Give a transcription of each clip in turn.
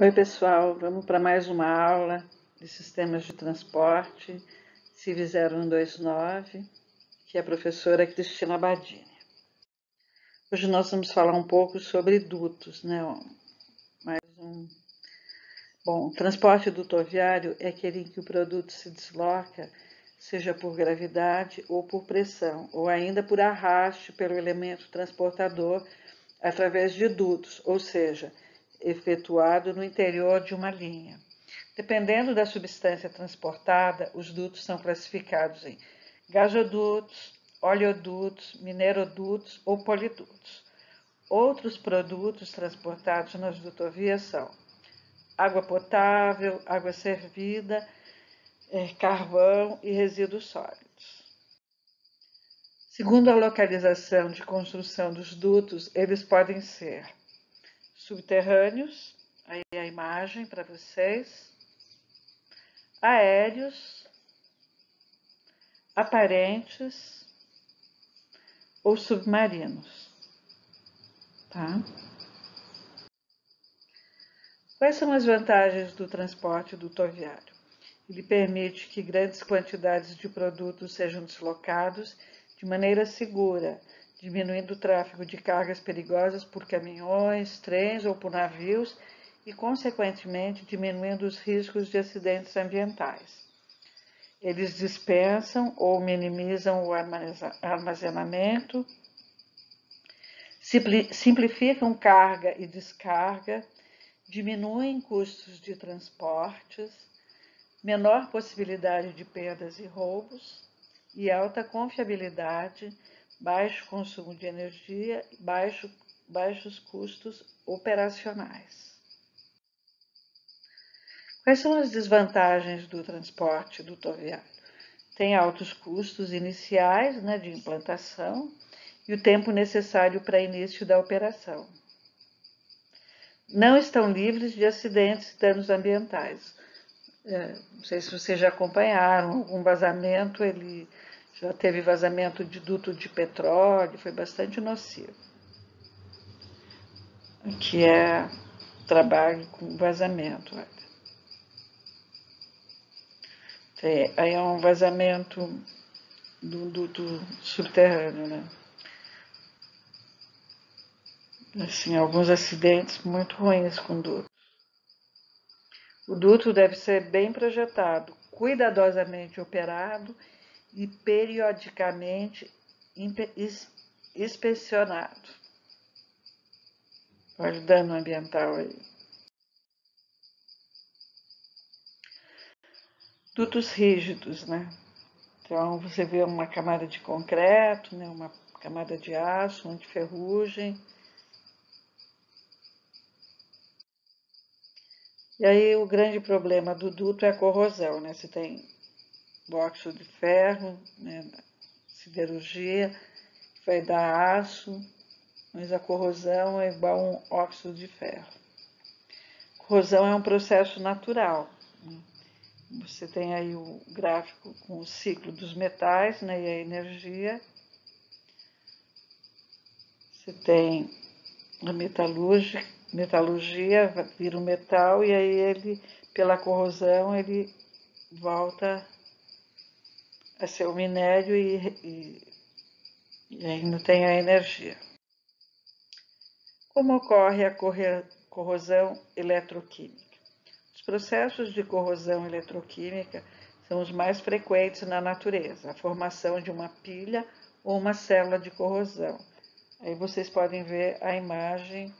Oi, pessoal, vamos para mais uma aula de sistemas de transporte, CIV 0129, que é a professora Cristina Badini. Hoje nós vamos falar um pouco sobre dutos, né? Bom, o transporte dutoviário é aquele em que o produto se desloca, seja por gravidade ou por pressão, ou ainda por arraste pelo elemento transportador através de dutos, ou seja, efetuado no interior de uma linha. Dependendo da substância transportada, os dutos são classificados em gasodutos, oleodutos, minerodutos ou polidutos. Outros produtos transportados nas dutovias são água potável, água servida, carvão e resíduos sólidos. Segundo a localização de construção dos dutos, eles podem ser subterrâneos, aí a imagem para vocês, aéreos, aparentes ou submarinos, tá? Quais são as vantagens do transporte dutoviário? Ele permite que grandes quantidades de produtos sejam deslocados de maneira segura, diminuindo o tráfego de cargas perigosas por caminhões, trens ou por navios e, consequentemente, diminuindo os riscos de acidentes ambientais. Eles dispensam ou minimizam o armazenamento, simplificam carga e descarga, diminuem custos de transportes, menor possibilidade de perdas e roubos e alta confiabilidade, baixo consumo de energia e baixos custos operacionais. Quais são as desvantagens do transporte dutoviário? Tem altos custos iniciais, de implantação e o tempo necessário para início da operação. Não estão livres de acidentes e danos ambientais. Não sei se vocês já acompanharam algum vazamento, ele já teve vazamento de duto de petróleo, foi bastante nocivo. Aqui é trabalho com vazamento. Aí é um vazamento do duto subterrâneo, né? Assim, alguns acidentes muito ruins com duto. O duto deve ser bem projetado, cuidadosamente operado e periodicamente inspecionado. Olha o dano ambiental aí. Dutos rígidos, né? Então você vê uma camada de concreto, né? Uma camada de aço, uma de ferrugem. E aí o grande problema do duto é a corrosão, né? Você tem o óxido de ferro, né? Siderurgia, que vai dar aço, mas a corrosão é igual a um óxido de ferro. Corrosão é um processo natural. Você tem aí o gráfico com o ciclo dos metais, né, e a energia. Você tem a metalurgia, vira o metal e aí ele, pela corrosão, ele volta a ser o minério e ainda tem a energia. Como ocorre a corrosão eletroquímica? Os processos de corrosão eletroquímica são os mais frequentes na natureza, a formação de uma pilha ou uma célula de corrosão. Aí vocês podem ver a imagem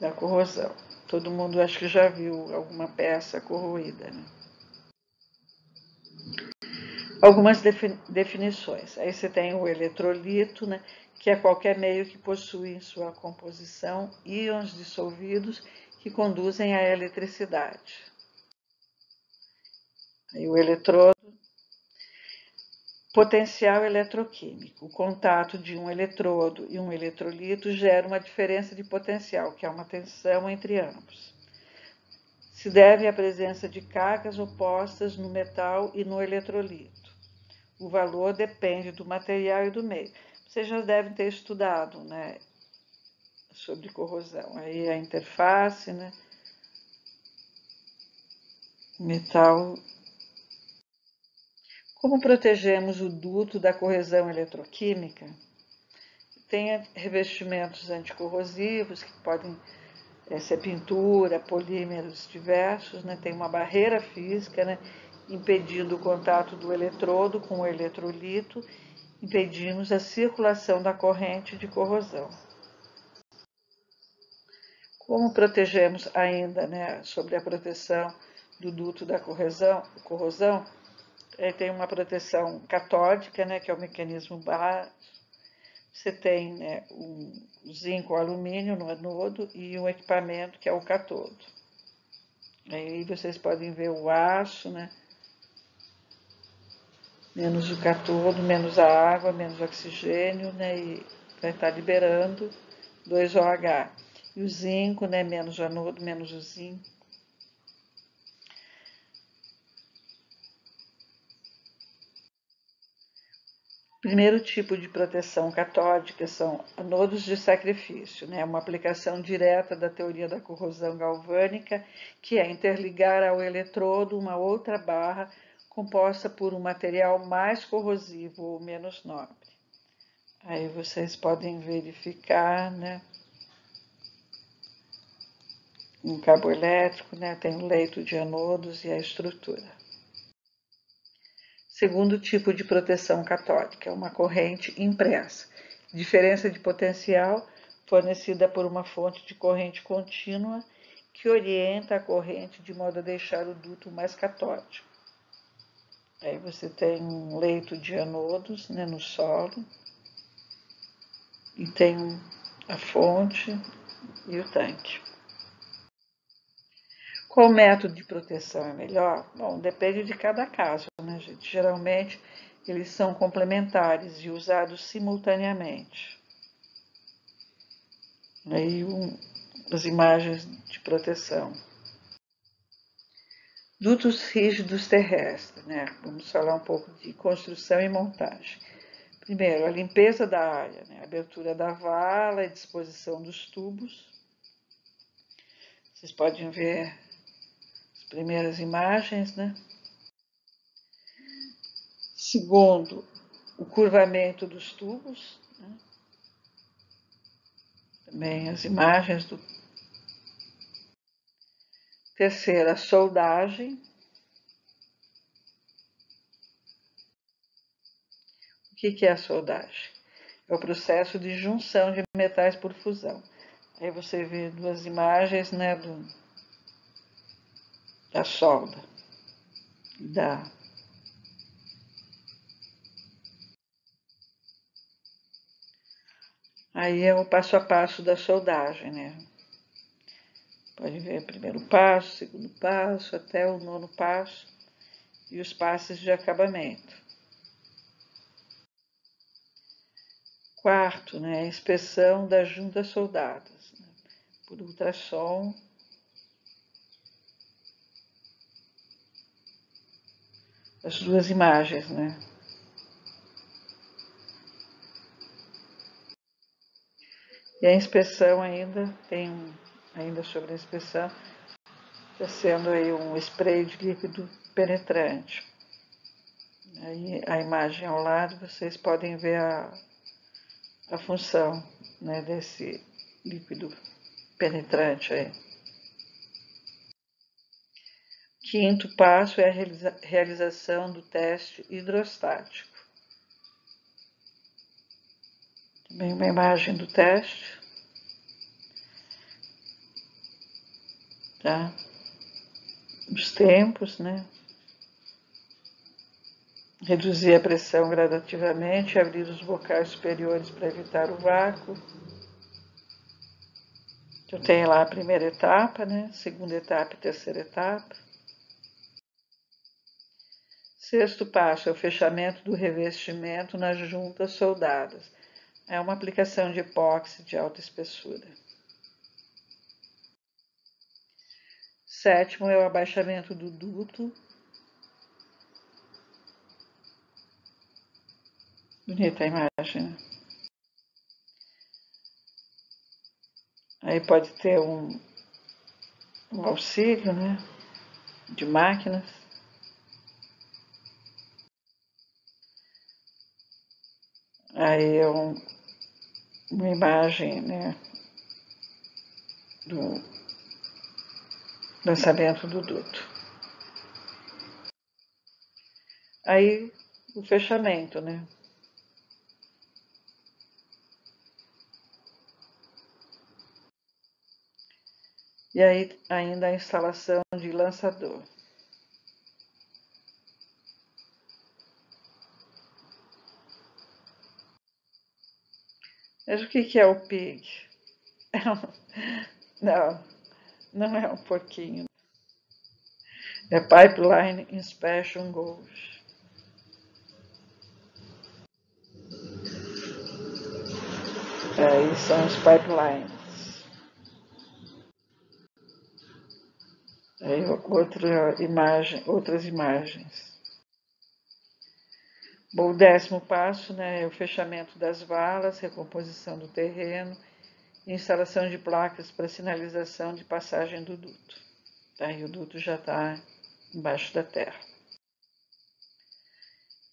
da corrosão. Todo mundo acho que já viu alguma peça corroída, né? Algumas definições. Aí você tem o eletrolito, né, que é qualquer meio que possui em sua composição íons dissolvidos que conduzem à eletricidade. Aí o eletrodo, potencial eletroquímico. O contato de um eletrodo e um eletrolito gera uma diferença de potencial, que é uma tensão entre ambos. Se deve à presença de cargas opostas no metal e no eletrolito. O valor depende do material e do meio. Vocês já devem ter estudado, né? sobre corrosão. Aí a interface, né? Metal. Como protegemos o duto da corrosão eletroquímica? Tem revestimentos anticorrosivos, que podem ser pintura, polímeros diversos, né? Tem uma barreira física, né? Impedindo o contato do eletrodo com o eletrolito, impedimos a circulação da corrente de corrosão. Como protegemos ainda, né, sobre a proteção do duto da corrosão, tem uma proteção catódica, né, que é o mecanismo básico. Você tem, né, um zinco ou alumínio no anodo e um equipamento que é o cátodo. Aí vocês podem ver o aço, né, menos o cátodo, menos a água, menos o oxigênio, né, e vai estar liberando 2OH. E o zinco, né, menos o anodo, menos o zinco. Primeiro tipo de proteção catódica são anodos de sacrifício, né? Uma aplicação direta da teoria da corrosão galvânica, que é interligar ao eletrodo uma outra barra composta por um material mais corrosivo ou menos nobre. Aí vocês podem verificar, né? Um cabo elétrico, né? Tem o leito de anodos e a estrutura. Segundo tipo de proteção catódica, uma corrente impressa. Diferença de potencial fornecida por uma fonte de corrente contínua que orienta a corrente de modo a deixar o duto mais catódico. Aí você tem um leito de anodos, né, no solo, e tem a fonte e o tanque. Qual método de proteção é melhor? Bom, depende de cada caso, né, gente? Geralmente, eles são complementares e usados simultaneamente. Aí, as imagens de proteção. Dutos rígidos terrestres, né? Vamos falar um pouco de construção e montagem. Primeiro, a limpeza da área, né? Abertura da vala e disposição dos tubos. Vocês podem ver as primeiras imagens, né? Segundo, o curvamento dos tubos, né? Também as imagens do. Terceiro, a soldagem. O que é a soldagem? É o processo de junção de metais por fusão. Aí você vê duas imagens, né, da solda. Aí é o passo a passo da soldagem, né? Pode ver o primeiro passo, segundo passo, até o nono passo e os passos de acabamento. Quarto, né, a inspeção das juntas soldadas, né, por ultrassom. As duas imagens, né? E a inspeção ainda, ainda sobre a inspeção, está sendo aí um spray de líquido penetrante. Aí a imagem ao lado, vocês podem ver a função, né, desse líquido penetrante aí. Quinto passo é a realização do teste hidrostático. Também uma imagem do teste. Tá? Os tempos, né? Reduzir a pressão gradativamente, abrir os bocais superiores para evitar o vácuo. Eu tenho lá a primeira etapa, né? Segunda etapa e terceira etapa. Sexto passo é o fechamento do revestimento nas juntas soldadas. É uma aplicação de epóxi de alta espessura. Sétimo é o abaixamento do duto. Bonita a imagem, né? Aí pode ter um auxílio, né, de máquinas. Aí é uma imagem, né, do lançamento do duto. Aí o fechamento, né? E aí ainda a instalação de lançador. Mas o que é o pig? Não, não é um porquinho. É Pipeline Inspection Goals. Aí são os pipelines. Aí outras imagens. Bom, o 10º passo, né, é o fechamento das valas, recomposição do terreno e instalação de placas para sinalização de passagem do duto. Aí o duto já está embaixo da terra.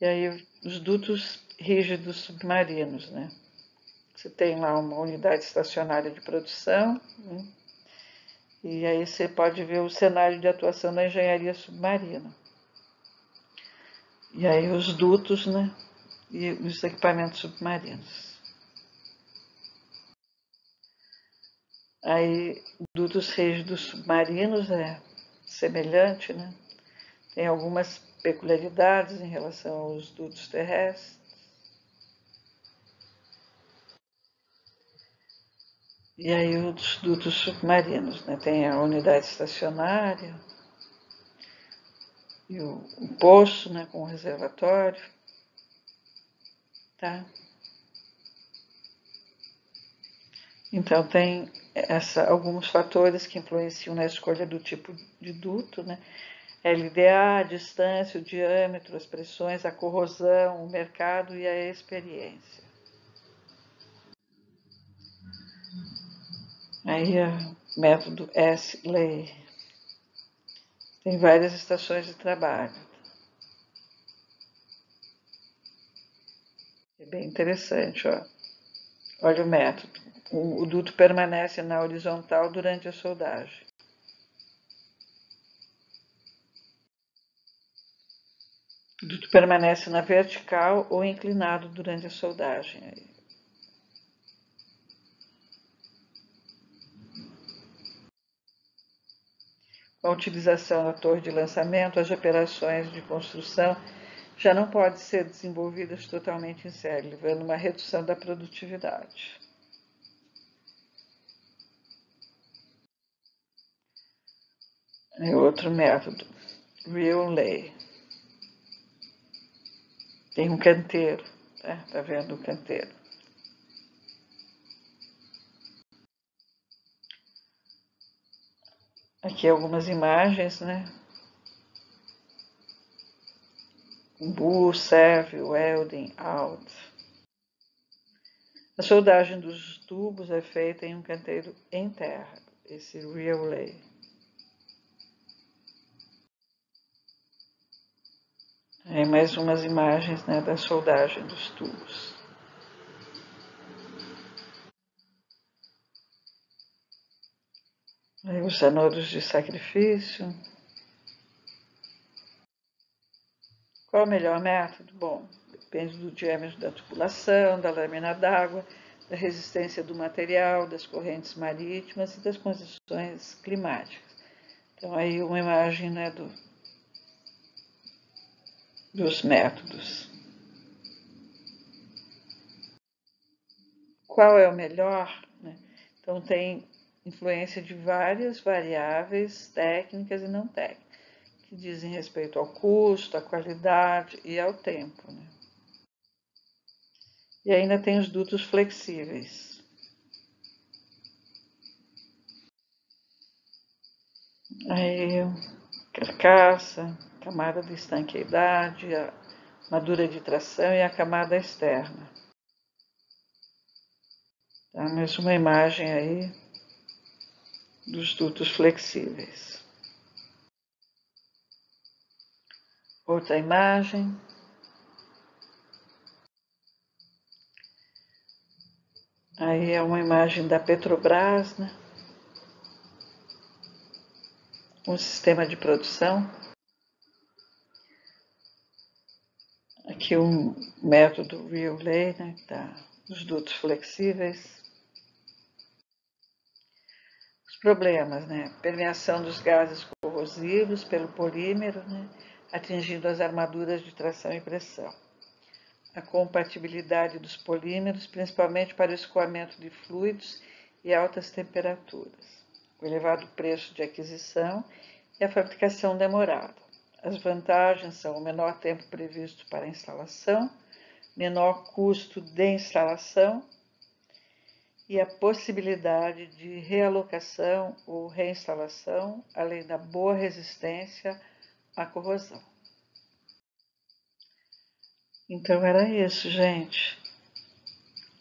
E aí os dutos rígidos submarinos, né? Você tem lá uma unidade estacionária de produção, né? E aí você pode ver o cenário de atuação da engenharia submarina. E aí os dutos, né? E os equipamentos submarinos. Aí dutos rígidos submarinos é semelhante, né? Tem algumas peculiaridades em relação aos dutos terrestres. E aí os dutos submarinos, né? Tem a unidade estacionária e o poço, né? Com o reservatório, tá? Então tem alguns fatores que influenciam na escolha do tipo de duto, né? LDA, a distância, o diâmetro, as pressões, a corrosão, o mercado e a experiência. Aí o método S-Lay. Tem várias estações de trabalho. É bem interessante, ó. Olha o método. O duto permanece na horizontal durante a soldagem. O duto permanece na vertical ou inclinado durante a soldagem. Com a utilização da torre de lançamento, as operações de construção já não podem ser desenvolvidas totalmente em série, levando a uma redução da produtividade. É outro método, Real Lay. Tem um canteiro, tá vendo o canteiro? Aqui algumas imagens, né? Bull, serve, welding, out. A soldagem dos tubos é feita em um canteiro em terra, esse Real Lay. Aí mais umas imagens, né, da soldagem dos tubos. Aí os anodos de sacrifício. Qual o melhor método? Bom, depende do diâmetro da tubulação, da lâmina d'água, da resistência do material, das correntes marítimas e das condições climáticas. Então aí uma imagem, né, dos métodos. Qual é o melhor? Né? Então tem influência de várias variáveis técnicas e não técnicas, que dizem respeito ao custo, à qualidade e ao tempo. Né? E ainda tem os dutos flexíveis. Aí, carcaça, camada de estanqueidade, a madura de tração e a camada externa. Tá? Mais uma imagem aí dos dutos flexíveis. Outra imagem. Aí é uma imagem da Petrobras, né? Um sistema de produção. Aqui um método Relay, né? Dos dutos flexíveis. Os problemas, né? Permeação dos gases corrosivos pelo polímero, né? Atingindo as armaduras de tração e pressão. A compatibilidade dos polímeros, principalmente para o escoamento de fluidos e altas temperaturas. O elevado preço de aquisição e a fabricação demorada. As vantagens são o menor tempo previsto para a instalação, menor custo de instalação e a possibilidade de realocação ou reinstalação, além da boa resistência à corrosão. Então era isso, gente.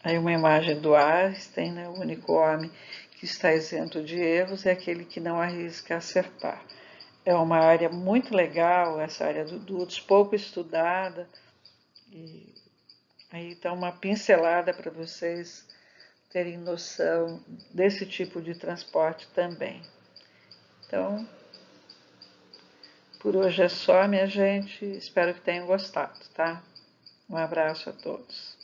Aí uma imagem do Einstein, né? O único homem que está isento de erros é aquele que não arrisca acertar. É uma área muito legal, essa área do dutos, pouco estudada, e aí está uma pincelada para vocês terem noção desse tipo de transporte também. Então, por hoje é só, minha gente. Espero que tenham gostado, tá? Um abraço a todos.